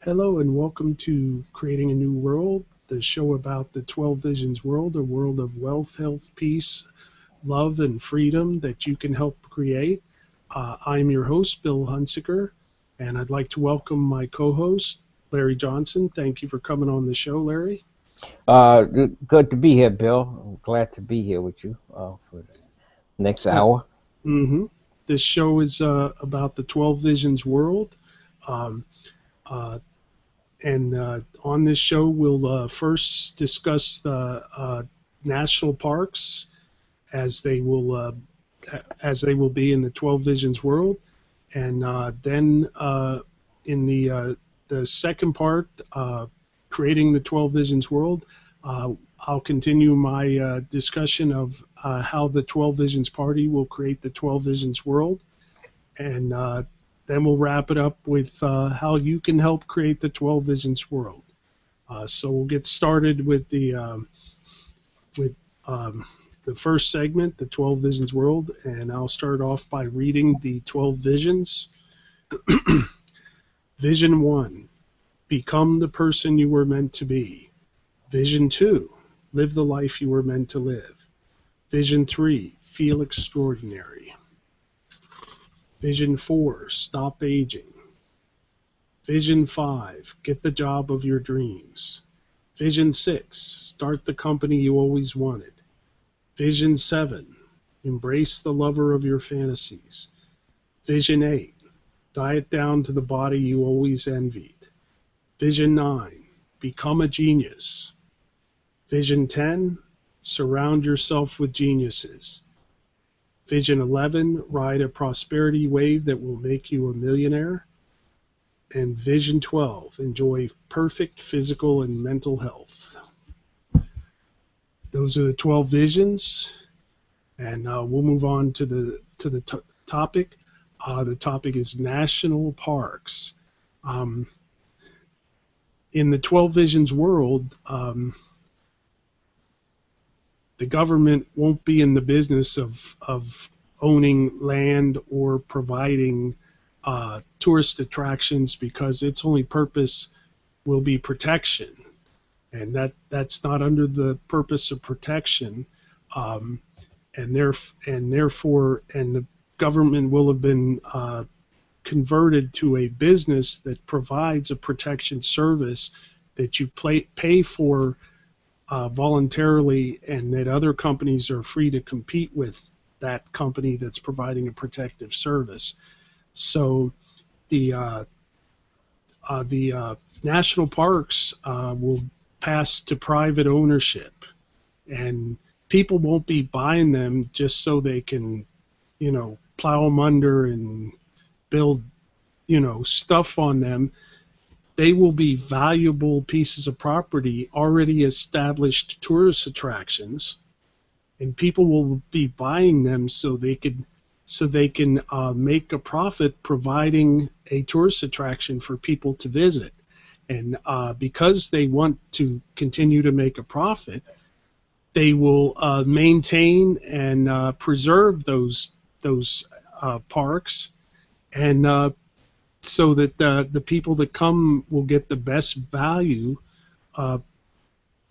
Hello and welcome to Creating a New World, the show about the 12 Visions world, a world of wealth, health, peace, love, and freedom that you can help create. I'm your host, Bill Hunsiker, and I'd like to welcome my co-host, Larry Johnson. Thank you for coming on the show, Larry. Good to be here, Bill. I'm glad to be here with you for the next Uh, hour. mhm. This show is about the 12 Visions world. Um, uh, and on this show, we'll first discuss the national parks as they will be in the 12 Visions world, and then in the second part, creating the 12 Visions world, uh, I'll continue my discussion of how the 12 Visions Party will create the 12 Visions world, and then we'll wrap it up with how you can help create the 12 Visions world. So we'll get started with with um, the first segment, the 12 Visions World, and I'll start off by reading the 12 Visions. Vision 1, become the person you were meant to be. Vision 2, live the life you were meant to live. Vision 3, feel extraordinary. Vision 4, stop aging. Vision 5, get the job of your dreams. Vision 6, start the company you always wanted. Vision 7, embrace the lover of your fantasies. Vision 8, diet down to the body you always envied. Vision 9, become a genius. Vision 10, surround yourself with geniuses. Vision 11, ride a prosperity wave that will make you a millionaire. And Vision 12, enjoy perfect physical and mental health. Those are the 12 visions, and we'll move on to the topic. The topic is national parks. Um, in the 12 Visions world, the government won't be in the business of owning land or providing tourist attractions because its only purpose will be protection. And that's not under the purpose of protection. Um, and therefore, the government will have been converted to a business that provides a protection service that you pay for voluntarily, and that other companies are free to compete with that company that's providing a protective service. So the national parks will pass to private ownership, and people won't be buying them just so they can, plow them under and build, stuff on them. They will be valuable pieces of property, already established tourist attractions, and people will be buying them so they can make a profit providing a tourist attraction for people to visit. And because they want to continue to make a profit, they will maintain and preserve those parks, and so that the people that come will get the best value uh,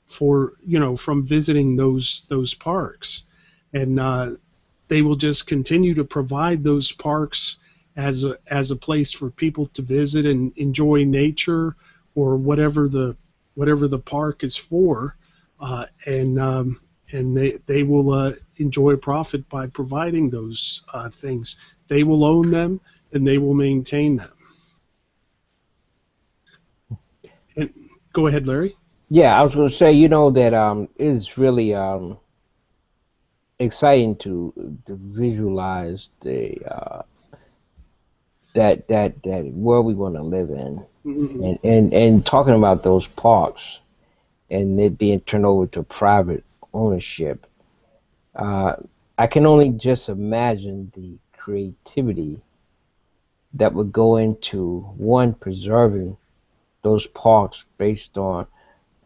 from visiting those parks, and they will just continue to provide those parks as a place for people to visit and enjoy nature, or whatever the park is for, and they will enjoy profit by providing those things. They will own them and they will maintain them. And go ahead, Larry. Yeah, I was going to say, that it's really exciting to visualize the that world we want to live in, Mhm. and talking about those parks and it being turned over to private ownership. Uh, I can only just imagine the creativity that would go into one preserving those parks based on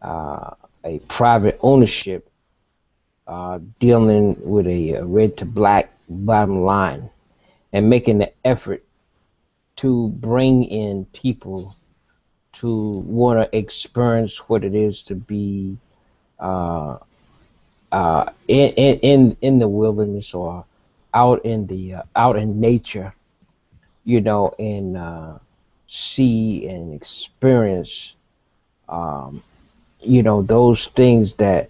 uh, a private ownership, dealing with a red to black bottom line and making the effort to bring in people to want to experience what it is to be uh, in the wilderness or out in nature, and see and experience, um, those things that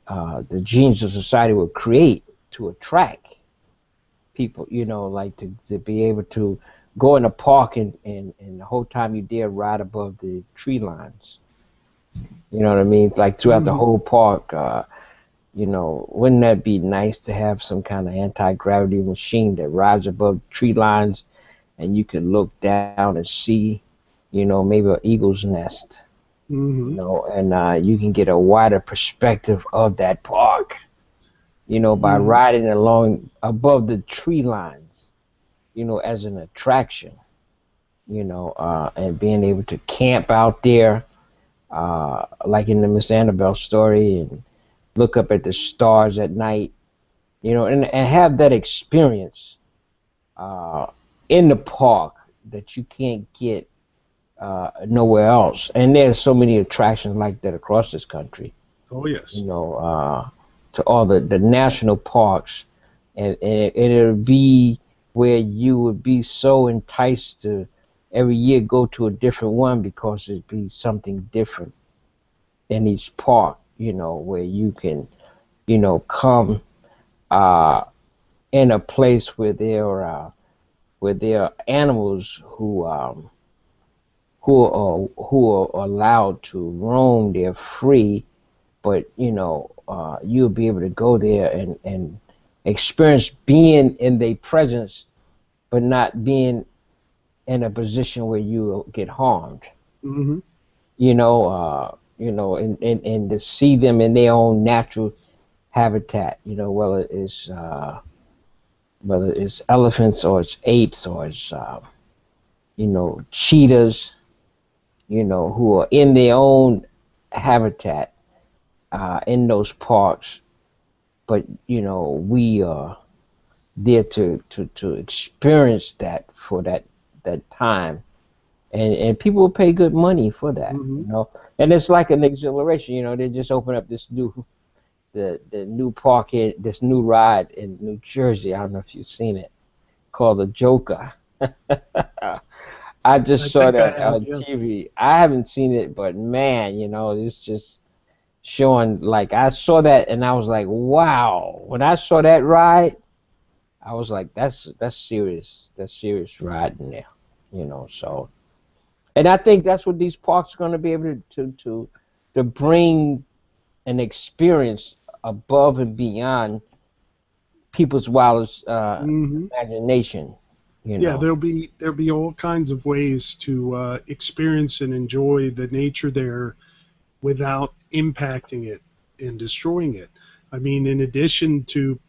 the genius of society would create to attract people, like to be able to go in a park and the whole time you dare ride above the tree lines. You know what I mean? Like throughout the Hmm. whole park, wouldn't that be nice to have some kind of anti-gravity machine that rides above tree lines and you can look down and see, maybe an eagle's nest, Hmm. and you can get a wider perspective of that park, by Hmm. riding along above the tree lines, as an attraction, and being able to camp out there, like in the Miss Annabelle story, and look up at the stars at night, and have that experience uh, in the park that you can't get nowhere else. And there's so many attractions like that across this country, Oh you yes. know, uh, to all the national parks, and it'll be where you would be so enticed to every year go to a different one because it'd be something different in each park, where you can, come uh, in a place where there are animals who are allowed to roam there free, but you'll be able to go there and experience being in their presence, but not being in a position where you get harmed. Hmm. And to see them in their own natural habitat. Whether it's elephants or it's apes or it's cheetahs, who are in their own habitat in those parks, but we are there to experience that for that time, and people will pay good money for that, Hmm. and it's like an exhilaration. They just open up the new park here, this new ride in New Jersey. I don't know if you've seen it, called the Joker. I I just saw think I that have. on Yeah. TV. I haven't seen it, but man, it's just showing. Like I saw that and I was like, wow. When I saw that ride, I was like, that's serious. That's serious riding there. So, and I think that's what these parks are going to be able to bring an experience above and beyond people's wildest Hmm. imagination. You Yeah, know. there'll be all kinds of ways to experience and enjoy the nature there without impacting it and destroying it. I mean, in addition to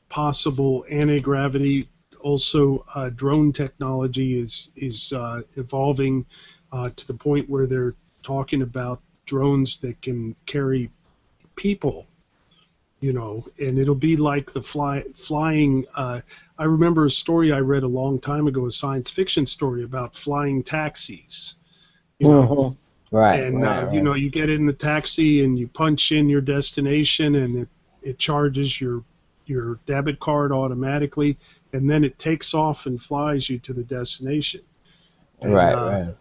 possible anti-gravity, also drone technology is evolving to the point where they're talking about drones that can carry people, and it'll be like the flying. I remember a story I read a long time ago, a science fiction story about flying taxis. You know, Hmm. Right, and right, right. you get in the taxi and you punch in your destination, and it charges your debit card automatically, and then it takes off and flies you to the destination. And Right, right.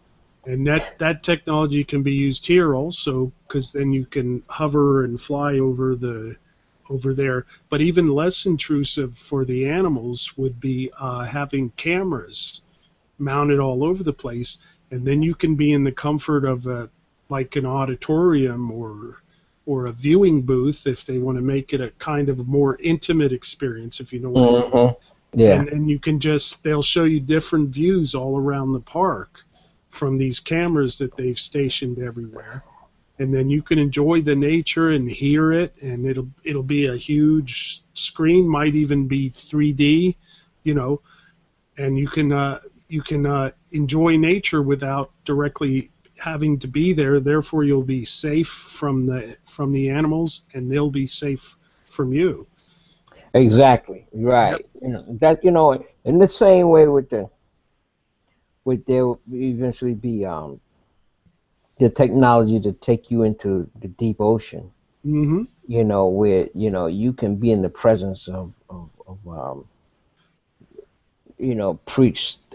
that technology can be used here also, because then you can hover and fly over there. But even less intrusive for the animals would be having cameras mounted all over the place, and then you can be in the comfort of like an auditorium or a viewing booth if they want to make it a kind of a more intimate experience, if you know what I mean. Hmm. Yeah. And then you can they'll show you different views all around the park from these cameras that they've stationed everywhere, and then you can enjoy the nature and hear it, and it'll be a huge screen, might even be 3D, you know, and you can enjoy nature without directly having to be there. Therefore, you'll be safe from the animals, and they'll be safe from you. Exactly. Yep. Right. That in the same way with there will eventually be the technology to take you into the deep ocean, Mm-hmm. where you can be in the presence of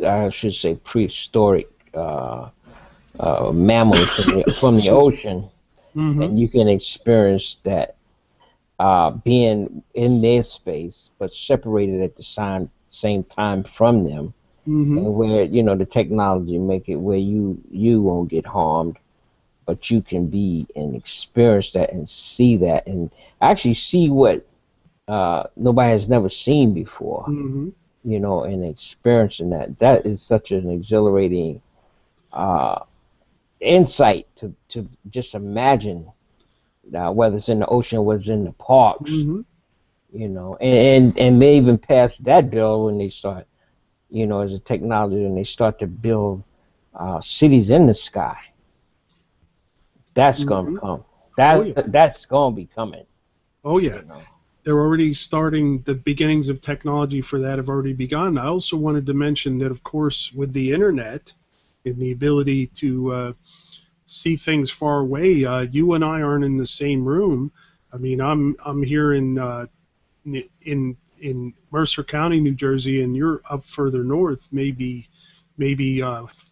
I should say prehistoric mammals from the Excuse me. ocean, Mm-hmm. and you can experience that being in their space, but separated at the same time from them, Mm-hmm. and where the technology make it where you won't get harmed, but you can be and experience that and see that and actually see what nobody has never seen before, Mm-hmm. and experiencing that. That is such an exhilarating uh, insight to just imagine, whether it's in the ocean or whether it's in the parks, Mm-hmm. and they even passed that bill when they start, as a technology, and they start to build cities in the sky. That's gonna Mm-hmm. come. Oh yeah. That's gonna be coming. Oh yeah. You know. They're already starting. The beginnings of technology for that have already begun. I also wanted to mention that, of course, with the internet and the ability to see things far away, you and I aren't in the same room. I mean, I'm here in Mercer County, New Jersey, and you're up further north, maybe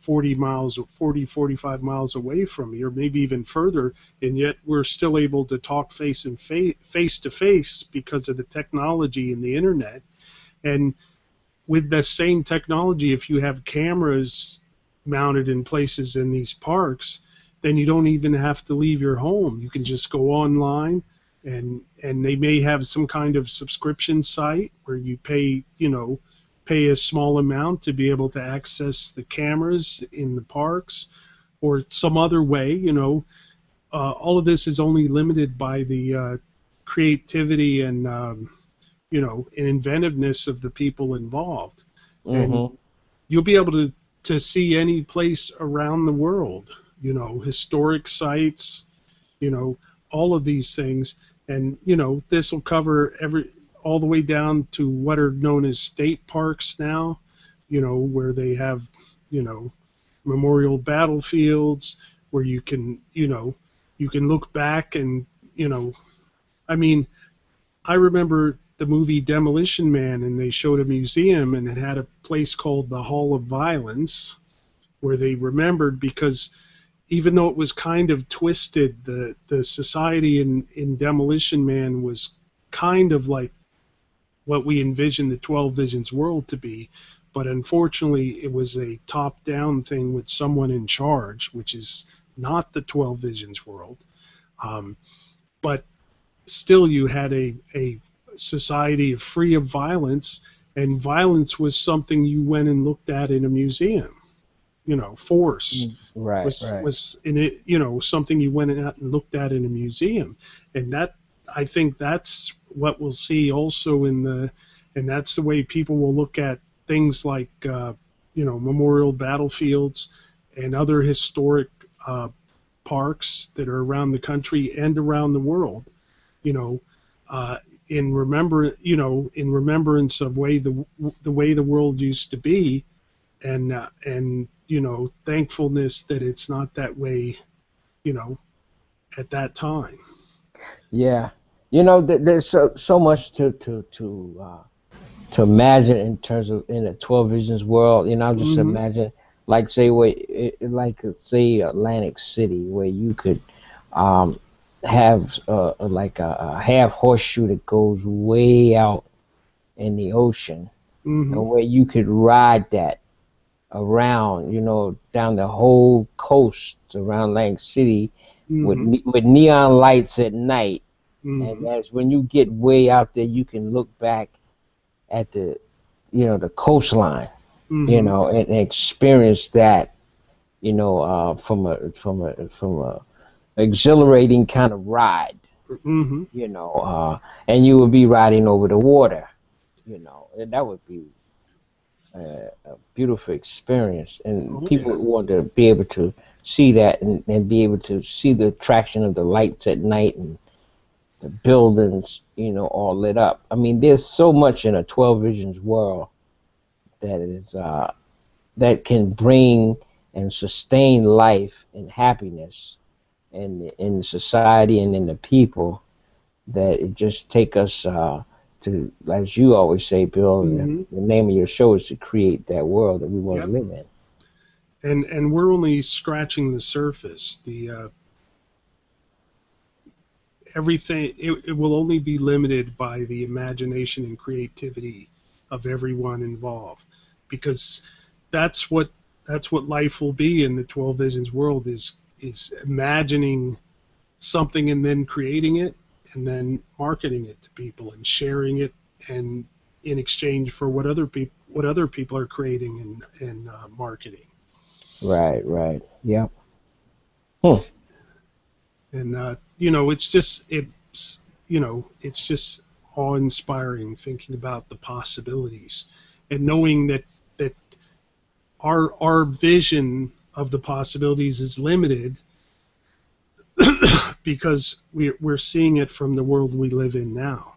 40 miles or 45 miles away from me, or maybe even further, and yet we're still able to talk face to face because of the technology and the internet. And with the same technology, if you have cameras mounted in places in these parks, then you don't even have to leave your home. You can just go online, and they may have some kind of subscription site where you pay a small amount to be able to access the cameras in the parks, or some other way. All of this is only limited by the creativity and and inventiveness of the people involved. And Hmm. you'll be able to see any place around the world, historic sites, you know, all of these things. And, this will cover all the way down to what are known as state parks now, where they have, you know, memorial battlefields where you can look back and, you know, I mean, I remember the movie Demolition Man, and they showed a museum, and it had a place called the Hall of Violence where they remembered, because even though it was kind of twisted, the society in Demolition Man was kind of like what we envisioned the 12 Visions world to be. But unfortunately, it was a top down thing with someone in charge, which is not the 12 Visions world. Um, but still, you had a society free of violence, and violence was something you went and looked at in a museum. Force Right, right. was in it, something you went out and looked at in a museum. And that, I think that's what we'll see also and that's the way people will look at things like memorial battlefields and other historic parks that are around the country and around the world, you know, uh, in remembrance of the way the world used to be, and thankfulness that it's not that way, you know, at that time. Yeah. There's so much to imagine in terms of in a 12 Visions world. I'll just Hmm. imagine, like say like say Atlantic City, where you could um, have like a half horseshoe that goes way out in the ocean, Hmm. and where you could ride that around, down the whole coast around Atlantic City with Hmm. with neon lights at night. And Hmm. that's when you get way out there, you can look back at the coastline, Hmm. and experience that, from a exhilarating kind of ride, Hmm. you know, and you would be riding over the water, and that would be a beautiful experience, and Oh people yeah. would want to be able to see that and be able to see the attraction of the lights at night and the buildings, all lit up. I mean, there's so much in a 12 Visions world that is that can bring and sustain life and happiness in society and in the people, that it just take us to, as you always say, Bill, Hmm. the name of your show is to create that world that we want to Yep. live in. And we're only scratching the surface. The everything it will only be limited by the imagination and creativity of everyone involved, because that's what that's what life will be in the 12 visions world, is imagining something and then creating it and then marketing it to people and sharing it, and in exchange for what other people are creating and marketing. Right, right. Yep. Hmm. And you know, it's just awe-inspiring thinking about the possibilities, and knowing that our vision of the possibilities is limited because we're seeing it from the world we live in now.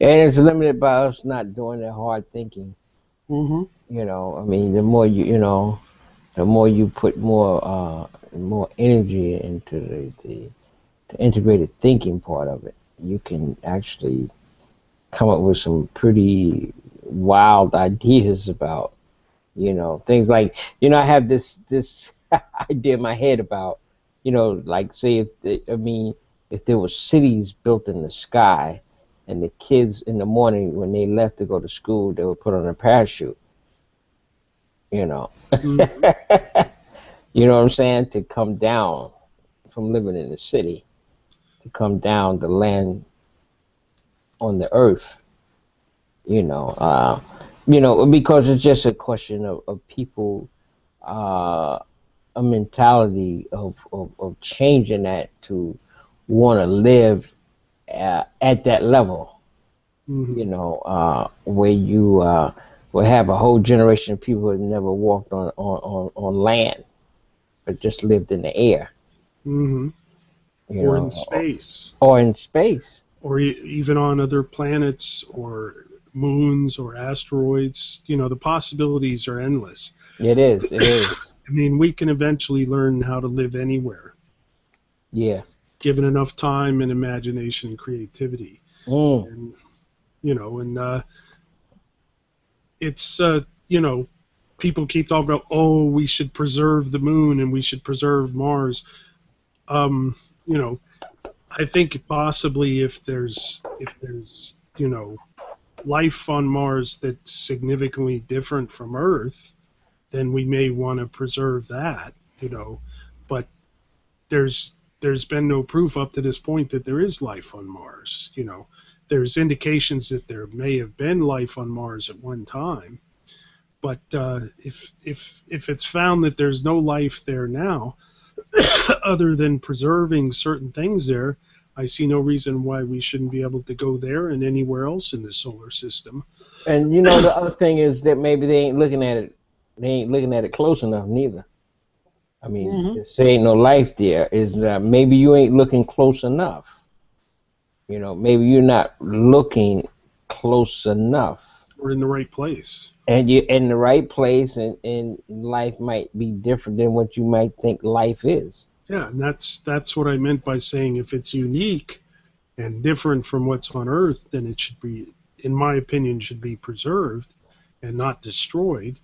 And it's limited by us not doing that hard thinking. Hmm. I mean, the more the more you put more energy into the integrated thinking part of it, you can actually come up with some pretty wild ideas about, things like, I have this idea in my head about, like, say, I mean, if there were cities built in the sky, and the kids in the morning when they left to go to school, they would put on a parachute, you know. Hmm. You know what I'm saying? To come down from living in the city, to come down to land on the earth, you know. Because it's just a question of people, uh, a mentality of changing that to want to live at that level, Hmm. where you will have a whole generation of people who have never walked on land, but just lived in the air, Hmm. you Or in know, space, or in space. or even on other planets or moons or asteroids. You know, the possibilities are endless. It is, it is. I mean, we can eventually learn how to live anywhere, Yeah. given enough time and imagination and creativity. Mm. And and it's people keep talking about, oh, we should preserve the moon and we should preserve Mars. Um, you know, I think possibly if there's life on Mars that's significantly different from Earth, then we may want to preserve that. But there's been no proof up to this point that there is life on Mars. There's indications that there may have been life on Mars at one time, but if it's found that there's no life there now, other than preserving certain things there, I see no reason why we shouldn't be able to go there and anywhere else in the solar system. And the other thing is that maybe they ain't looking at it. They ain't looking at it close enough neither. I mean, Hmm. if there ain't no life there, is that maybe you ain't looking close enough. Maybe you're not looking close enough, We're in the right place. and you're in the right place, and life might be different than what you might think life is. Yeah, and that's what I meant by saying if it's unique and different from what's on Earth, then it should be, in my opinion, should be preserved and not destroyed.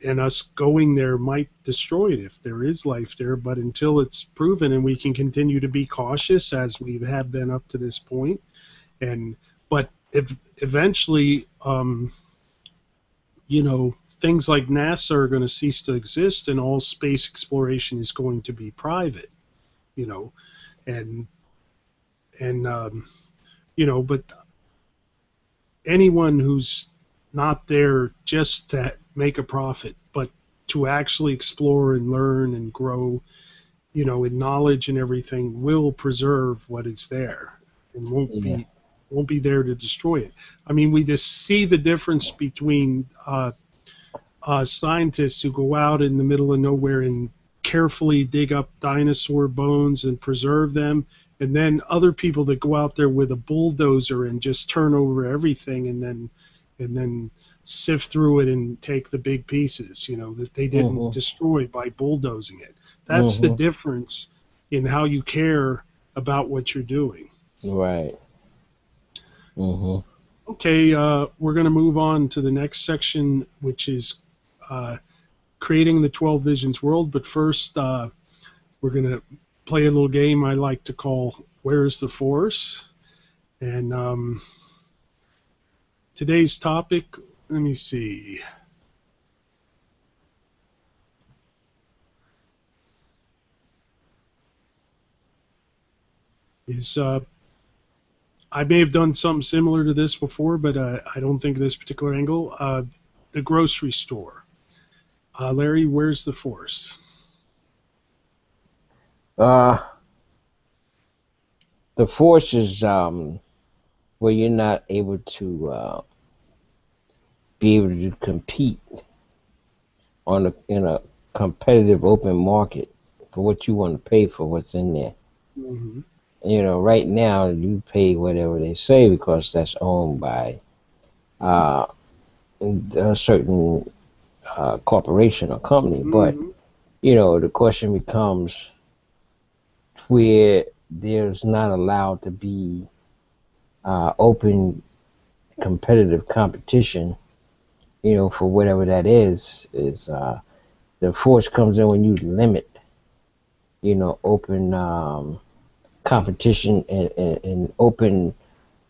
And us going there might destroy it if there is life there, but until it's proven, and we can continue to be cautious as we have been up to this point, and but if eventually, things like NASA are going to cease to exist, and all space exploration is going to be private, you know, and and but anyone who's not there just to make a profit, but to actually explore and learn and grow, in knowledge and everything, will preserve what is there and Yeah. won't be there to destroy it. I mean, we just see the difference between scientists who go out in the middle of nowhere and carefully dig up dinosaur bones and preserve them, and then other people that go out there with a bulldozer and just turn over everything, and and then sift through it and take the big pieces, that they didn't Mhm. destroy by bulldozing it. That's the Mhm. difference in how you care about what you're doing. Right. Mhm. Okay, we're going to move on to the next section, which is uh, creating the 12 Visions world. But first, we're going to play a little game I like to call Where's the Force? And today's topic, let me see, is I may have done something similar to this before, but I don't think this particular angle. The grocery store. Larry, where's the Force? Uh, the force is where you're not able to be able to compete in a competitive open market for what you want to pay for what's in there. Mm-hmm. Right now you pay whatever they say because that's owned by uh, a certain corporation or company. But Mm-hmm. the question becomes where there's not allowed to be open competitive competition. For whatever that is the force comes in when you limit open competition and open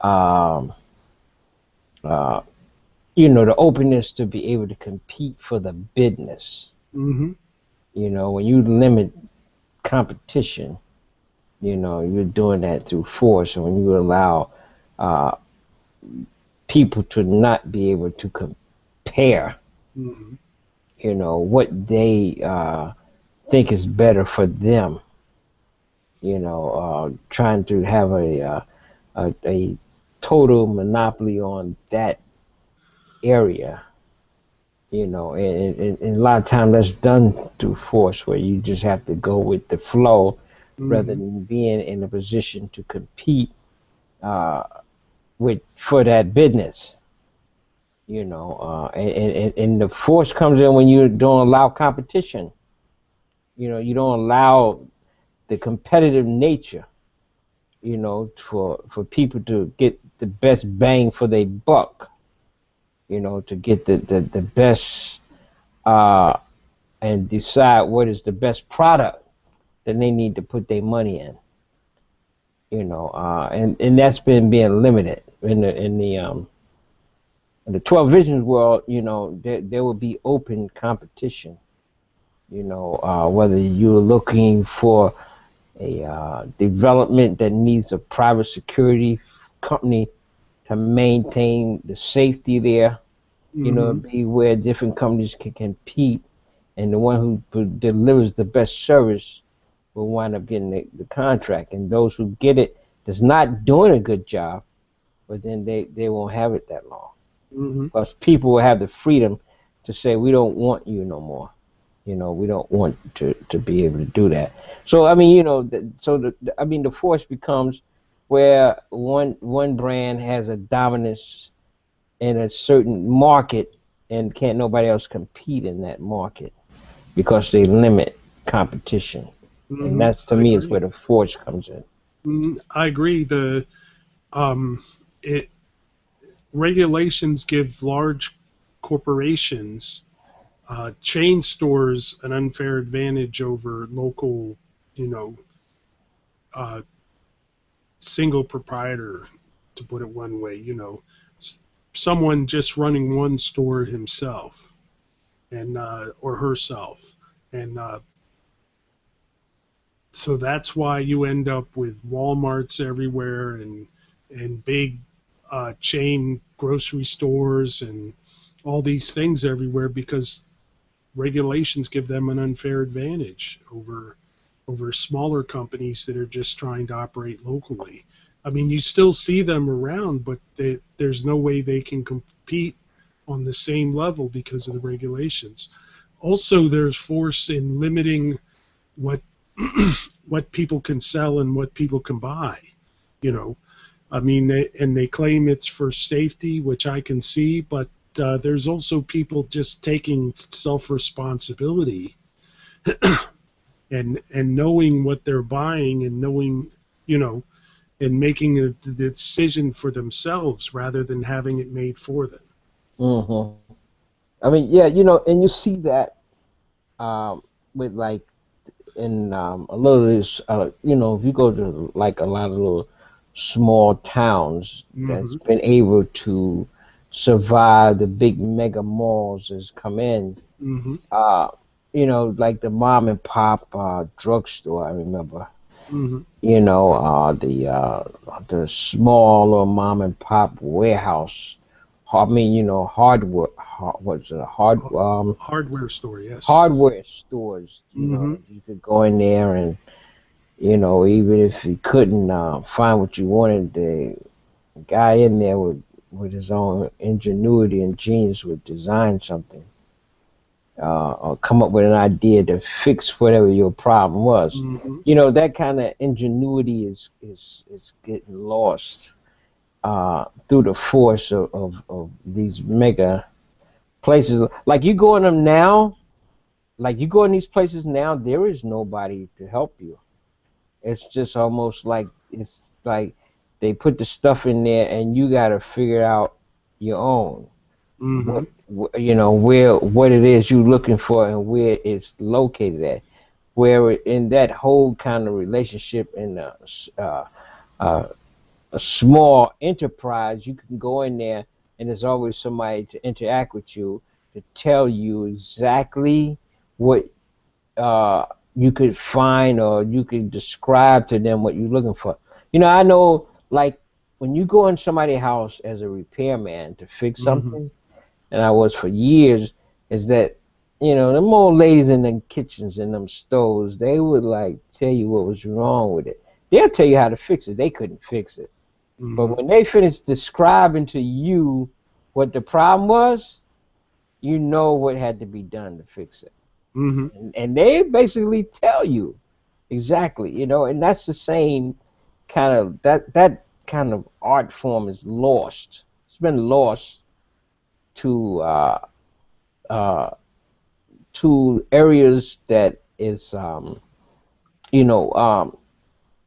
um, uh, the openness to be able to compete for the business. Mm-hmm. When you limit competition, you're doing that through force. And when you allow uh, people to not be able to compare, Mm-hmm. what they think is better for them, trying to have a total monopoly on that area, and a lot of times that's done through force, where you just have to go with the flow rather Mm-hmm. than being in a position to compete uh, for that business. And the force comes in when you don't allow competition. You don't allow the competitive nature. For people to get the best bang for their buck. To get the best uh, and decide what is the best product that they need to put their money in. And that's been being limited in the 12 visions world. There will be open competition. Whether you're looking for a development that needs a private security company to maintain the safety there. Mm-hmm. Be where different companies can compete, and the one who delivers the best service will wind up getting the contract. And those who get it that's not doing a good job, but then they won't have it that long. Mm-hmm. Because people will have the freedom to say, we don't want you no more. We don't want to be able to do that. So I mean, the force becomes where one brand has a dominance in a certain market and can't nobody else compete in that market because they limit competition. And Mm-hmm. that's, to I me, is where agree. the force comes in. I agree. The um, it regulations give large corporations, chain stores, an unfair advantage over local, you know, uh, single proprietor, to put it one way. Someone just running one store himself and or herself, and so that's why you end up with Walmarts everywhere and big chain grocery stores and all these things everywhere because regulations give them an unfair advantage over smaller companies that are just trying to operate locally. I mean, you still see them around, but there's no way they can compete on the same level because of the regulations. Also, there's force in limiting what what people can sell and what people can buy. You know, I mean, they claim it's for safety, which I can see, but there's also people just taking self-responsibility and knowing what they're buying and knowing, you know, and making the decision for themselves rather than having it made for them. Hmm. I mean, yeah, you know, and you see that with like in a lot of this, you know, if you go to like a lot of little small towns that's Hmm. been able to survive the big mega malls that's come in, Hmm. uh, you know, like the mom and pop drugstore, I remember, Hmm. you know, the small little mom and pop warehouse. I mean, you know, what's it, Hardware store, yes. hardware stores. You Hmm. know, you could go in there and, you know, even if you couldn't find what you wanted, the guy in there with his own ingenuity and genius would design something or come up with an idea to fix whatever your problem was. Hmm. You know, that kind of ingenuity is getting lost through the force of these mega places. Like you go in them now, like you go in these places now, there is nobody to help you. It's just almost like it's like they put the stuff in there and you got to figure out your own. Hmm. You know where what it is you're looking for and where it's located at. Where in that whole kind of relationship in uh, uh, a small enterprise, you can go in there and there's always somebody to interact with you to tell you exactly what uh, you could find or you could describe to them what you're looking for. You know, I know like when you go in somebody's house as a repairman to fix Hmm. something, and I was for years, is that you know them old ladies in them kitchens and them stoves, they would like tell you what was wrong with it. They'll tell you how to fix it. They couldn't fix it. But Hmm. when they finished describing to you what the problem was, you know what had to be done to fix it. Hmm. And they basically tell you exactly, you know, and that's the same kind of that kind of art form is lost. It's been lost to uh, to areas that is you know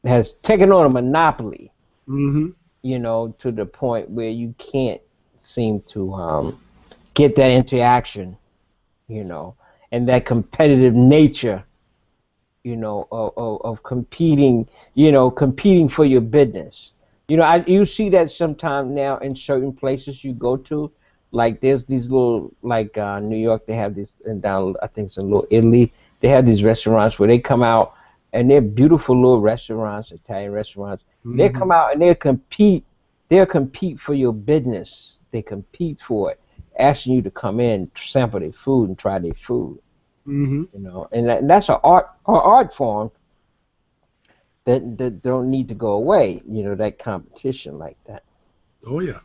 has taken on a monopoly, Hmm. you know, to the point where you can't seem to get that interaction, you know, and that competitive nature, you know, of competing, you know, competing for your business. You know, you see that sometimes now in certain places you go to, like there's these little, like New York, they have this, and down I think it's in Little Italy, they have these restaurants where they come out and they're beautiful little restaurants, Italian restaurants. They Hmm. come out and they'll compete for your business. They compete for it, asking you to come in, sample their food, and try their food, Hmm. you know, and that's a art form that don't need to go away. You know, that competition like that. Oh, yeah.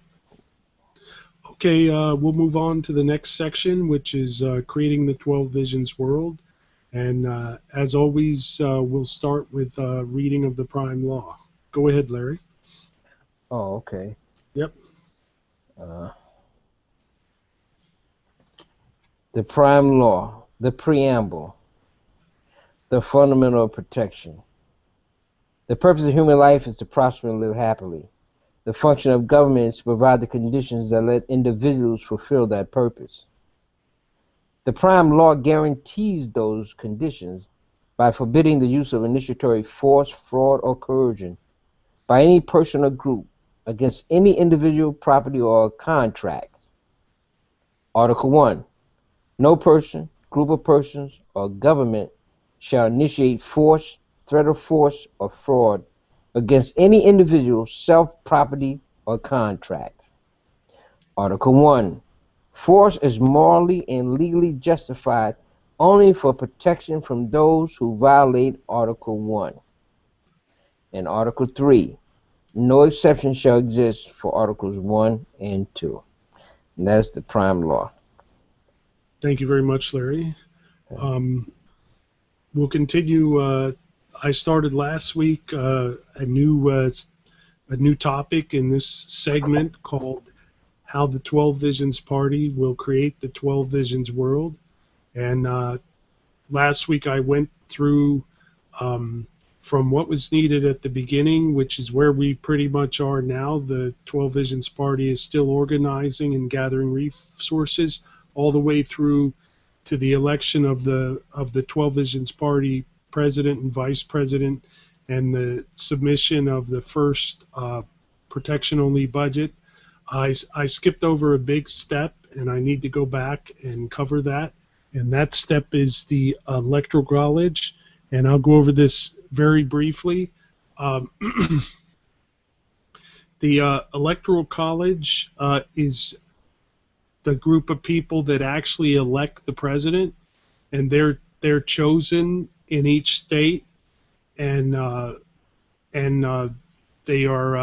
Okay, we'll move on to the next section, which is creating the 12 Visions world. And as always, we'll start with reading of the prime law. Go ahead, Larry. Oh, okay. Yep. Uh, the prime law, the preamble, the fundamental protection. The purpose of human life is to prosper and live happily. The function of government is to provide the conditions that let individuals fulfill that purpose. The prime law guarantees those conditions by forbidding the use of initiatory force, fraud, or coercion by any person or group against any individual, property, or contract. Article 1. No person, group of persons, or government shall initiate force, threat of force, or fraud against any individual, self, property, or contract. Article 1. Force is morally and legally justified only for protection from those who violate Article 1. And Article 3. No exception shall exist for Articles 1 and 2. And that's the prime law. Thank you very much, Larry. Um, we'll continue. I started last week a new a new topic in this segment called How the 12 Visions Party Will Create the 12 Visions World. And last week I went through from what was needed at the beginning, which is where we pretty much are now. The 12 Visions Party is still organizing and gathering resources, all the way through to the election of the 12 Visions Party president and vice president, and the submission of the first protection-only budget. I skipped over a big step, and I need to go back and cover that. And that step is the electoral college, and I'll go over this very briefly. The electoral college is the group of people that actually elect the president, and they're chosen in each state, and they are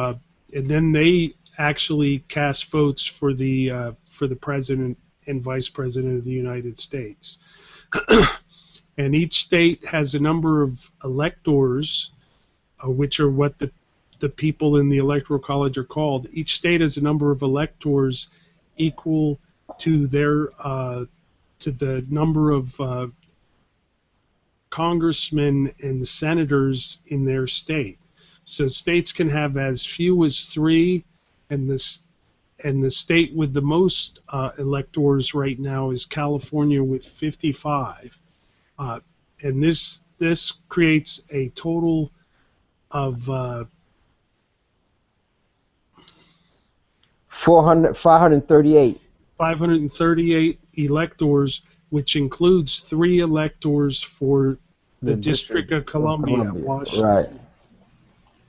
and then they actually cast votes for the president and vice president of the United States. And each state has a number of electors, which are what the people in the electoral college are called. Each state has a number of electors equal to their to the number of congressmen and senators in their state. So states can have as few as 3, and the state with the most electors right now is California with 55. And this creates a total of 538. 538 electors, which includes 3 electors for the District of Columbia, Washington.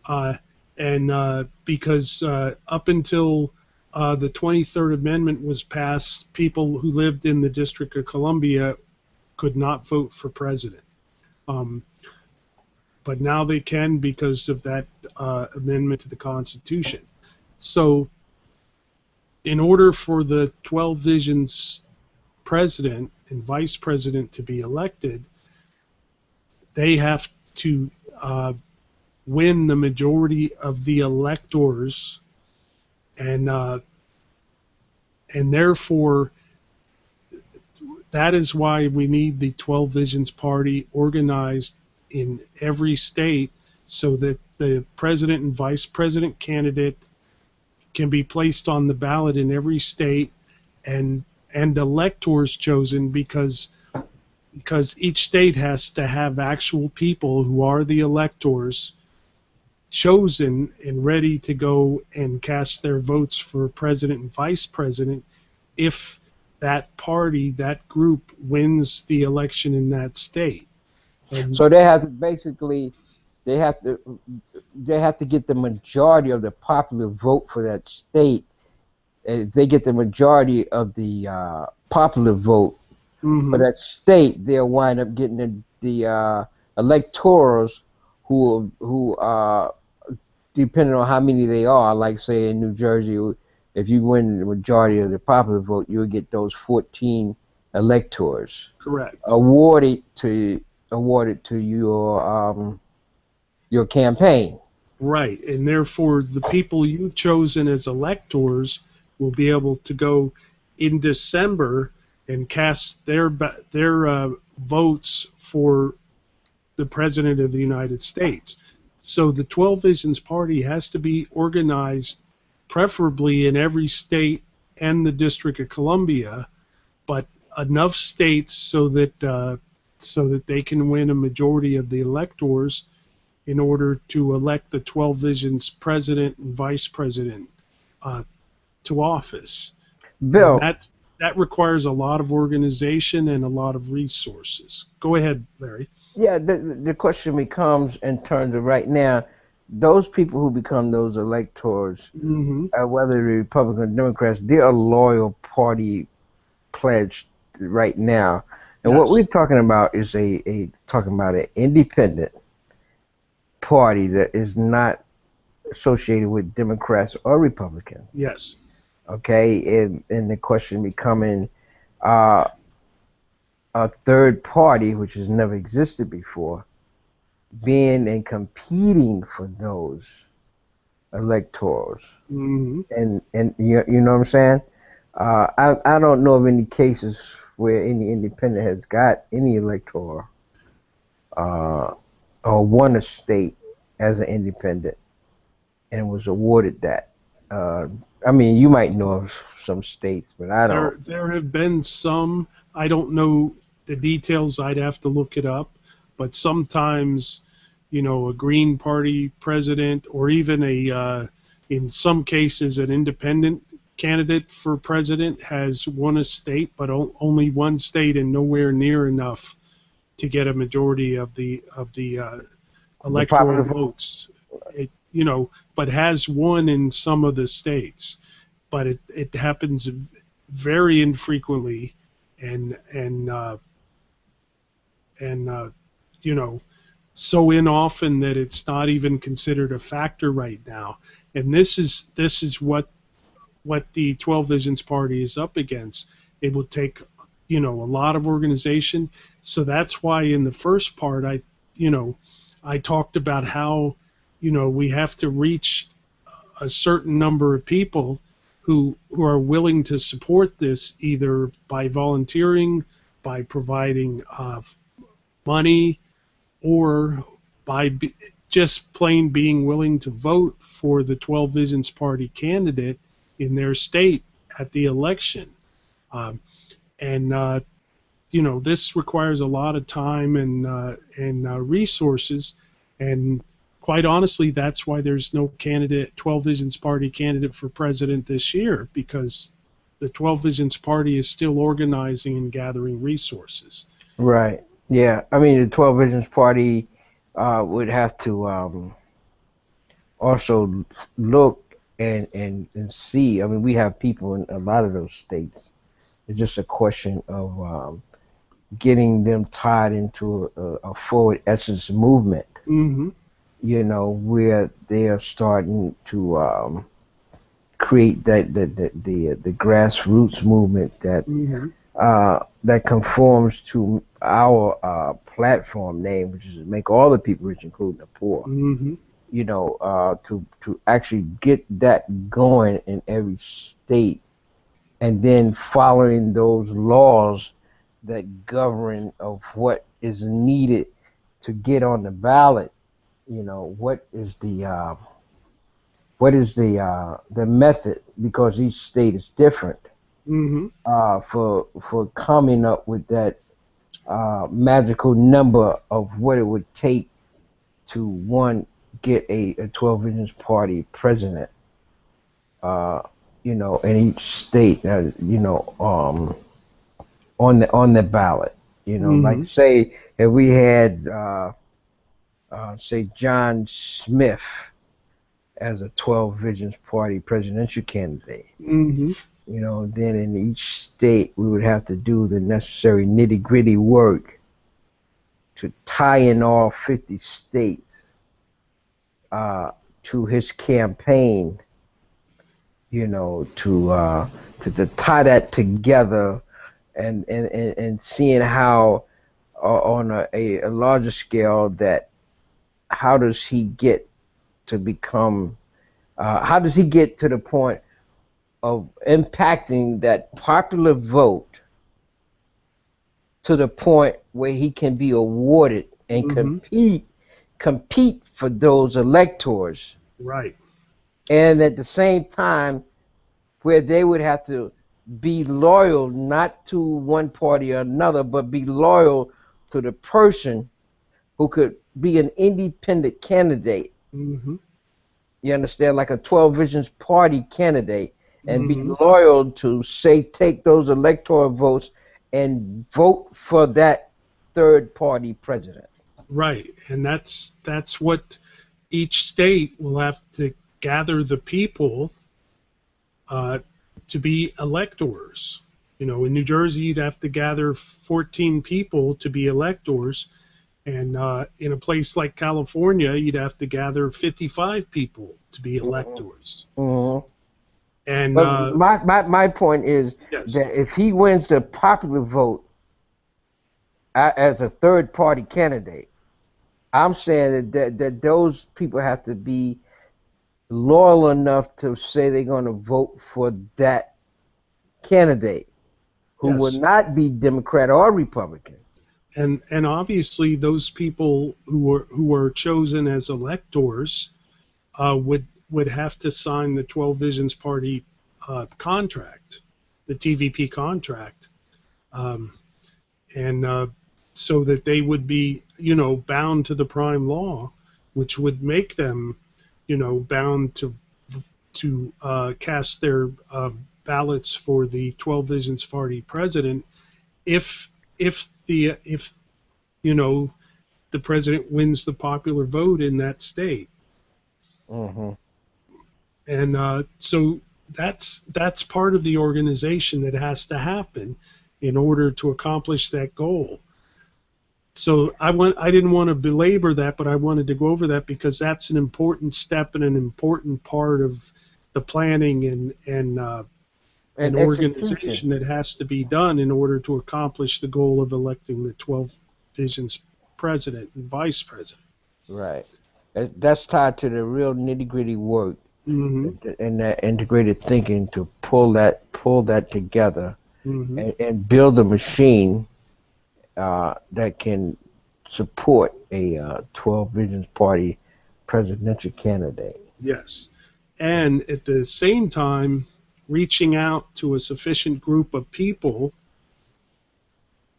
Right. And because up until the 23rd Amendment was passed, people who lived in the District of Columbia could not vote for president. But now they can because of that amendment to the Constitution. So in order for the 12 Visions president and vice president to be elected, they have to win the majority of the electors, and therefore that is why we need the 12 Visions Party organized in every state, so that the president and vice president candidate can be placed on the ballot in every state, and electors chosen, because each state has to have actual people who are the electors chosen and ready to go and cast their votes for president and vice president if that party, that group, wins the election in that state. And so they have to basically they have to get the majority of the popular vote for that state. If they get the majority of the popular vote for that state, they'll wind up getting the electors who depending on how many they are, like say in New Jersey, if you win the majority of the popular vote, you'll get those 14 electors. Correct. Awarded to your campaign. Right, and therefore the people you've chosen as electors will be able to go in December and cast their votes for the President of the United States. So the 12 Visions Party has to be organized preferably in every state and the District of Columbia, but enough states so that they can win a majority of the electors in order to elect the 12 Visions president and vice president to office. Bill, that requires a lot of organization and a lot of resources. Go ahead, Larry. Yeah, the question becomes, in terms of right now, those people who become those electors, whether they're Republicans or Democrats, they're a loyal party pledge right now. And Yes. what we're talking about is talking about an independent party that is not associated with Democrats or Republicans. Yes. Okay, and the question becoming a third party, which has never existed before, being and competing for those electors, Hmm. and you know what I'm saying. I don't know of any cases where any independent has got any elector uh, or won a state as an independent and was awarded that. Uh, I mean, you might know of some states, but I don't. There have been some. I don't know the details. I'd have to look it up. But sometimes, a Green Party president, or even in some cases, an independent candidate for president has won a state, but only one state and nowhere near enough to get a majority of the The electoral popular vote. votes. But has won in some of the states. But it happens very infrequently, and and uh, and you know so inoften that it's not even considered a factor right now. And this is what the 12 Visions Party is up against. It will take a lot of organization. So that's why in the first part I talked about how we have to reach a certain number of people who are willing to support this, either by volunteering, by providing money, or by just plain being willing to vote for the 12 Visions Party candidate in their state at the election. Um, and this requires a lot of time and resources. And quite honestly, that's why there's no 12 Visions Party candidate for president this year, because the 12 Visions Party is still organizing and gathering resources. Right. Yeah. I mean, the 12 Visions Party would have to also look and see. I mean, we have people in a lot of those states. It's just a question of getting them tied into a forward essence movement, Hmm. where they are starting to create the grassroots movement Hmm. that conforms to our platform name, which is make all the people rich, including the poor. Hmm. To actually get that going in every state, and then following those laws that govern of what is needed to get on the ballot. What is the method, because each state is different, Hmm. for coming up with that magical number of what it would take to one get a 12 Visions Party president, uh, in each state, on the ballot. Like Hmm. say if we had say John Smith as a 12 Visions Party presidential candidate. Hmm. Then in each state we would have to do the necessary nitty gritty work to tie in all 50 states uh, to his campaign, to tie that together, and seeing how on a larger scale, that how does he get to become how does he get to the point of impacting that popular vote to the point where he can be awarded and Hmm. compete for those electors, Right. and at the same time where they would have to be loyal not to one party or another, but be loyal to the person who could be an independent candidate. Hmm. You understand, like a 12 Visions Party candidate, and be Hmm. loyal to, say, take those electoral votes and vote for that third party president. Right. And that's what each state will have to gather the people uh, to be electors. In New Jersey, you'd have to gather 14 people to be electors, and in a place like California, you'd have to gather 55 people to be electors. Hmm. And But my point is yes. that if he wins the popular vote as a third party candidate, I'm saying that those people have to be loyal enough to say they're going to vote for that candidate who will Yes. not be Democrat or Republican. And obviously those people who are chosen as electors would have to sign the 12 Visions Party contract, the TVP contract, um, and so that they would be, bound to the prime law, which would make them, bound to cast their ballots for the 12 Visions Party president if if you know the president wins the popular vote in that state. Hmm. And so that's part of the organization that has to happen in order to accomplish that goal. So I didn't want to belabor that, but I wanted to go over that because that's an important step and an important part of the planning and an And execution. organization that has to be done in order to accomplish the goal of electing the 12 Visions president and vice president. Right. That's tied to the real nitty gritty work Hmm. and that integrated thinking to pull that together Hmm. and build a machine that can support a 12 Visions Party presidential candidate. Yes. And at the same time, reaching out to a sufficient group of people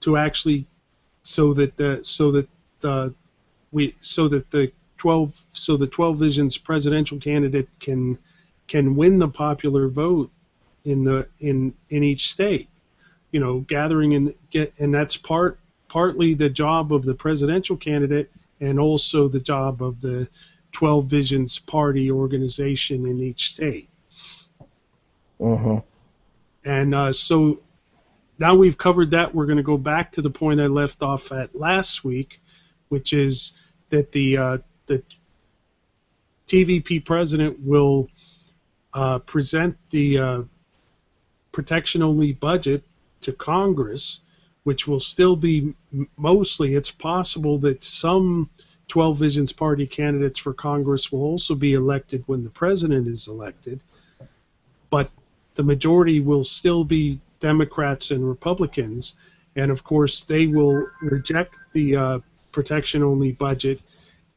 to actually uh, so the 12 Visions presidential candidate can win the popular vote in each state. Gathering and that's partly the job of the presidential candidate and also the job of the 12 Visions Party organization in each state. Hmm. And so now we've covered that. We're going to go back to the point I left off at last week, which is that the TVP president will present the protection-only budget to Congress, which will still be mostly. It's possible that some 12 Visions Party candidates for Congress will also be elected when the president is elected, but the majority will still be Democrats and Republicans, and of course they will reject the protection-only budget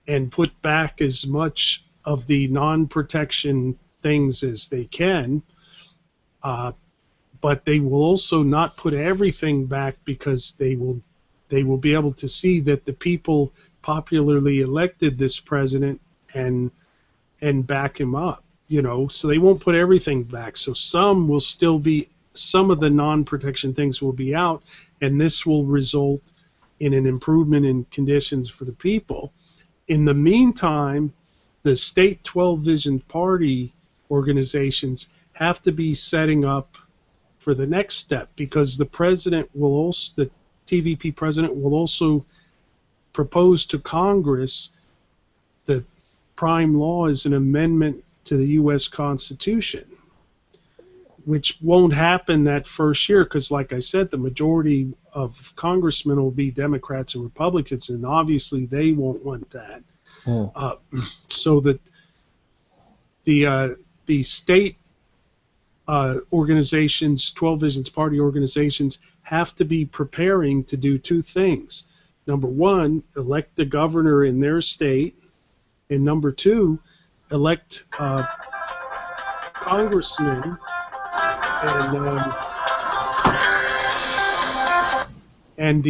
and put back as much of the non-protection things as they can, uh, but they will also not put everything back because they will be able to see that the people popularly elected this president and back him up, so they won't put everything back. So some of the non-protection things will be out, and this will result in an improvement in conditions for the people. In the meantime, the state 12 Vision Party organizations have to be setting up for the next step, because the TVP president will also propose to Congress the prime law as an amendment to the U.S. Constitution, which won't happen that first year because, like I said, the majority of congressmen will be Democrats and Republicans, and obviously they won't want that. Mm. So that the state organizations, 12 Visions Party organizations, have to be preparing to do two things. Number one, elect the governor in their state, and number two, elect congressmen and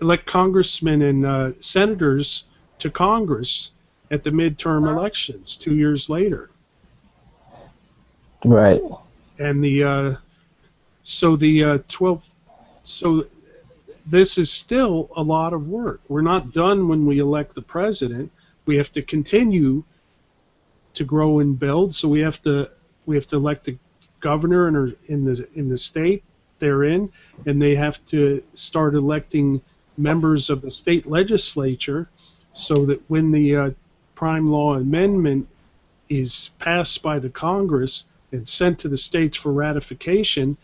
elect congressmen and senators to Congress at the midterm elections 2 years later. Right. And the 12, so this is still a lot of work. We're not done when we elect the president. We have to continue to grow and build. So we have to elect a governor in the state they're in, and they have to start electing members of the state legislature, so that when the prime law amendment is passed by the Congress and sent to the states for ratification,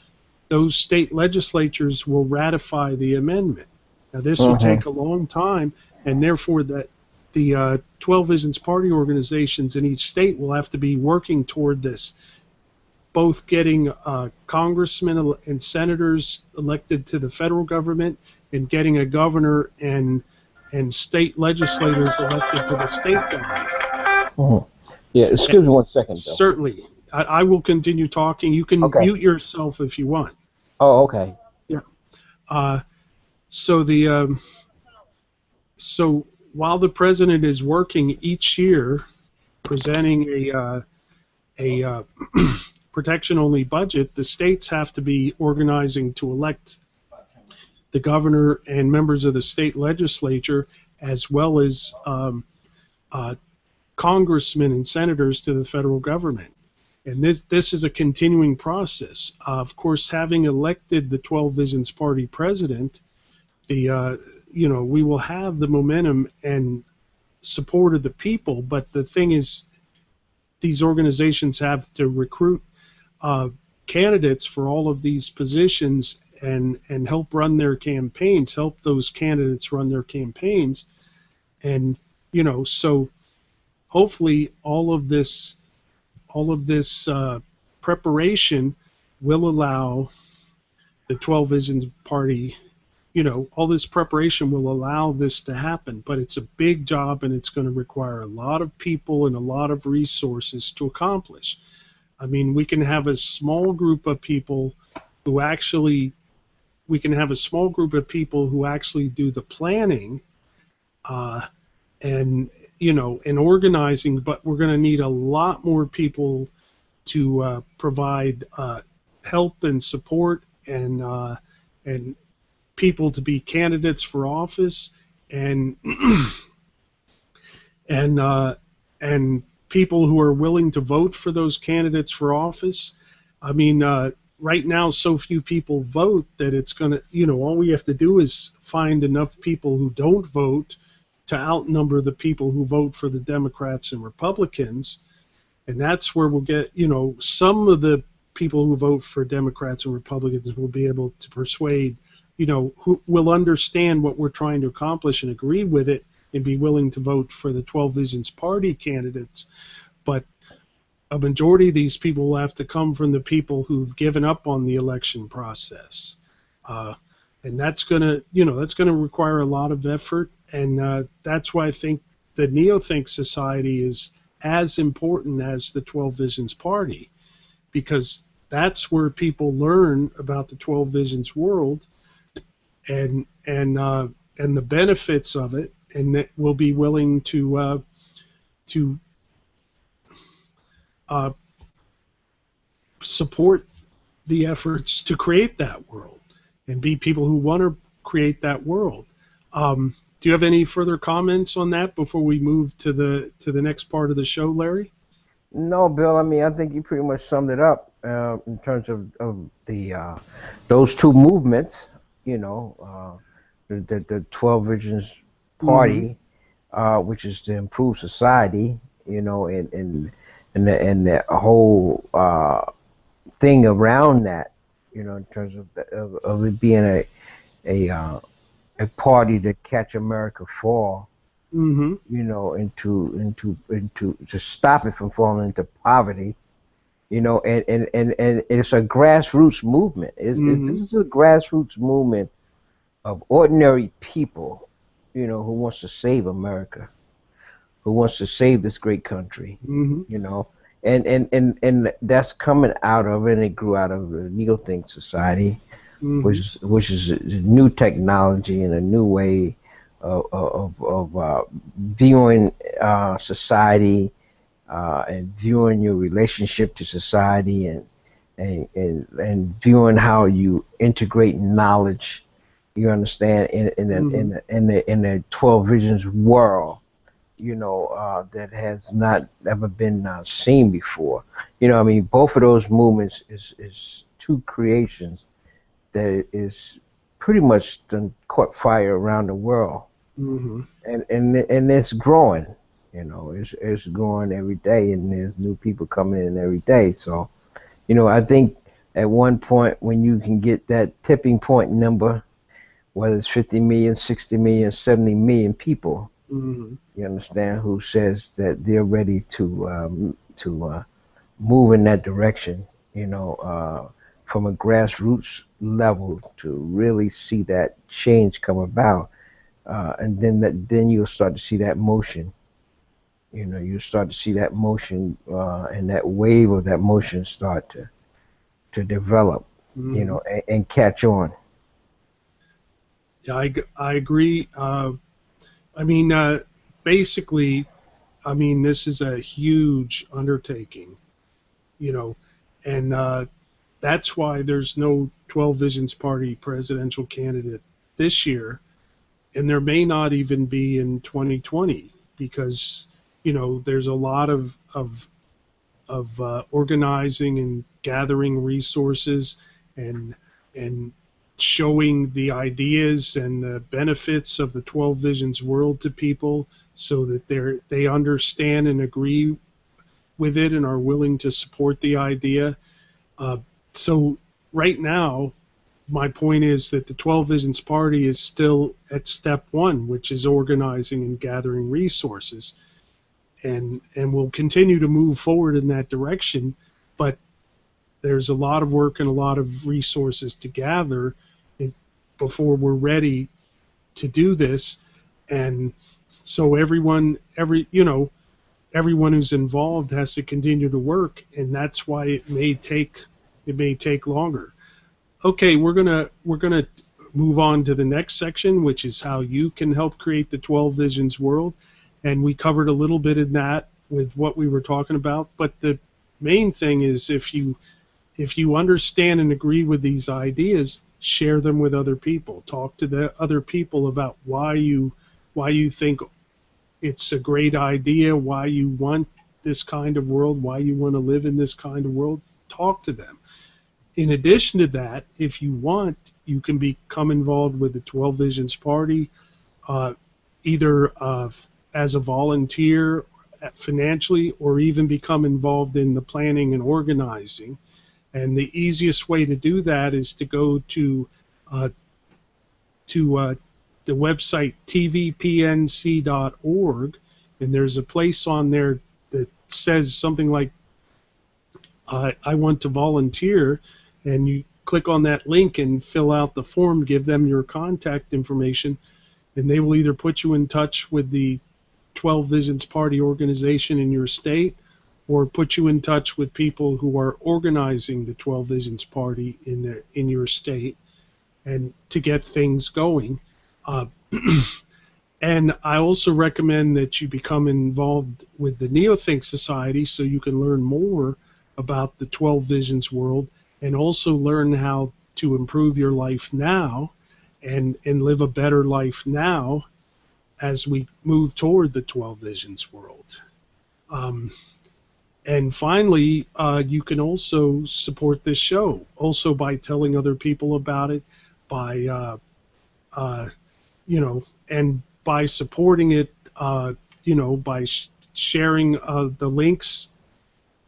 those state legislatures will ratify the amendment. Now, this will take a long time, and therefore the 12 Visions Party organizations in each state will have to be working toward this, both getting congressmen and senators elected to the federal government and getting a governor and state legislators elected to the state government. Mhm. Yeah, excuse me 1 second, though. Certainly. I will continue talking. You can Okay. mute yourself if you want. Oh, okay. Yeah. So the so while the president is working each year, presenting a protection-only budget, the states have to be organizing to elect the governor and members of the state legislature, as well as congressmen and senators to the federal government. And this is a continuing process. Of course, having elected the 12 Visions Party president, we will have the momentum and support of the people. But the thing is, these organizations have to recruit candidates for all of these positions and help run their campaigns, help those candidates run their campaigns, and so hopefully all of this preparation will allow the 12 Visions Party, all this preparation will allow this to happen. But it's a big job, and it's going to require a lot of people and a lot of resources to accomplish. I mean, we can have a small group of people who actually do the planning and organizing, but we're going to need a lot more people to provide help and support and people to be candidates for office and and people who are willing to vote for those candidates for office. I mean, right now so few people vote that it's going to, all we have to do is find enough people who don't vote to outnumber the people who vote for the Democrats and Republicans. And that's where we'll get, some of the people who vote for Democrats and Republicans will be able to persuade, who will understand what we're trying to accomplish and agree with it and be willing to vote for the 12 Visions Party candidates. But a majority of these people will have to come from the people who've given up on the election process. And that's going to require a lot of effort. And that's why I think the Neothink Society is as important as the 12 Visions Party, because that's where people learn about the 12 Visions world and the benefits of it, and that will be willing to support the efforts to create that world and be people who want to create that world. Do you have any further comments on that before we move to the next part of the show, Larry? No, Bill. I mean, I think you pretty much summed it up in terms of the those two movements. The 12 Visions Party, which is to improve society. And the whole thing around that. In terms of it being a party to catch America fall. To stop it from falling into poverty, and it's a grassroots movement. This is a grassroots movement of ordinary people, who wants to save America, who wants to save this great country, and that's coming out of, and it grew out of the Neothink Society, which is a new technology and a new way of viewing society and viewing your relationship to society and viewing how you integrate knowledge. You understand in the 12 Visions world, that has not ever been seen before. I mean, both of those movements is two creations that is pretty much done caught fire around the world. And it's growing, it's growing every day, and there's new people coming in every day. So, I think at one point when you can get that tipping point number, whether it's 50 million, 60 million, 70 million people, Mhm. You understand? Who says that they're ready to move in that direction? You know, from a grassroots level to really see that change come about, and then you'll start to see that motion. You know, you start to see that motion and that wave of that motion start to develop. You Mhm. know, and catch on. Yeah, I agree. I mean, basically, I mean, this is a huge undertaking, you know, and that's why there's no 12 Visions Party presidential candidate this year, and there may not even be in 2020 because, you know, there's a lot of organizing and gathering resources and and showing the ideas and the benefits of the 12 Visions world to people so that they understand and agree with it and are willing to support the idea. Uh, so right now, my point is that the 12 Visions Party is still at step one, which is organizing and gathering resources, and we'll continue to move forward in that direction. But there's a lot of work and a lot of resources to gather before we're ready to do this. And so everyone who's involved has to continue to work, and that's why it may take longer. Okay, we're gonna move on to the next section, which is how you can help create the 12 Visions world. And we covered a little bit in that with what we were talking about. But the main thing is if you understand and agree with these ideas, share them with other people. Talk to the other people about why you think it's a great idea, why you want this kind of world, why you want to live in this kind of world. Talk to them. In addition to that, if you want, you can become involved with the 12 Visions Party, uh, either as a volunteer financially, or even become involved in the planning and organizing. And the easiest way to do that is to go uh, to the website tvpnc.org, and there's a place on there that says something like I want to volunteer, and you click on that link and fill out the form, give them your contact information, and they will either put you in touch with the 12 Visions Party organization in your state, or put you in touch with people who are organizing the 12 Visions Party in your state, and to get things going. Uh, and I also recommend that you become involved with the Neothink Society so you can learn more about the 12 Visions world, and also learn how to improve your life now and live a better life now as we move toward the 12 Visions world. Um, and finally, you can also support this show also by telling other people about it, by uh, and by supporting it, by sharing the links,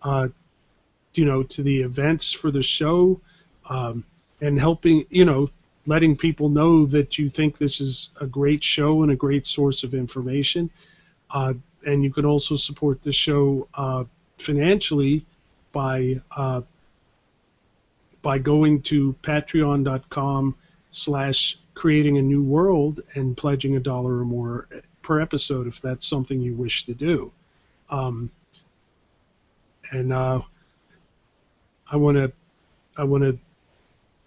uh, to the events for the show, um, and helping, letting people know that you think this is a great show and a great source of information. Uh, and you can also support the show financially by uh, by going to patreon.com/creating a new world and pledging $1 or more per episode if that's something you wish to do. Um, and I want to, I want to,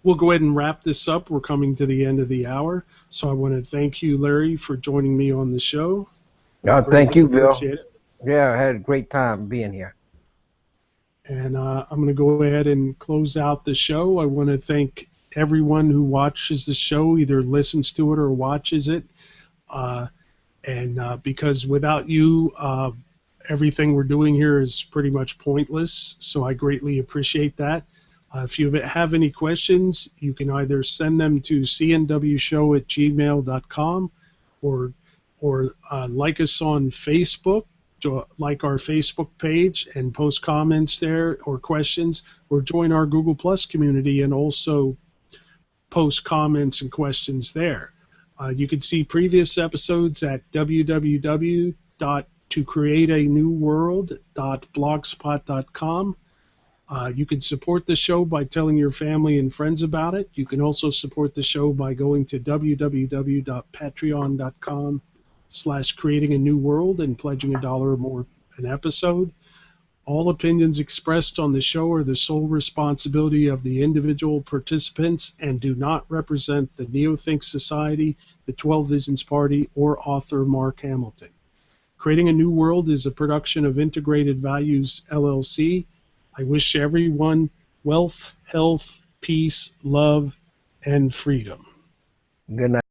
we'll go ahead and wrap this up. We're coming to the end of the hour. So I want to thank you, Larry, for joining me on the show. Thank Greatly you, Bill. appreciate it. Yeah, I had a great time being here. And I'm going to go ahead and close out the show. I want to thank everyone who watches the show, either listens to it or watches it. Uh, and because without you, everything we're doing here is pretty much pointless. So I greatly appreciate that. If you have any questions, you can either send them to cnwshow@gmail.com, or like us on Facebook, like our Facebook page and post comments there or questions, or join our Google Plus community and also post comments and questions there. You can see previous episodes at www.tocreateanewworld.blogspot.com. You can support the show by telling your family and friends about it. You can also support the show by going to www.patreon.com/creatinganewworld and pledging $1 or more an episode. All opinions expressed on the show are the sole responsibility of the individual participants and do not represent the Neothink Society, the 12 Visions Party, or author Mark Hamilton. Creating a New World is a production of Integrated Values, LLC. I wish everyone wealth, health, peace, love, and freedom. Good night.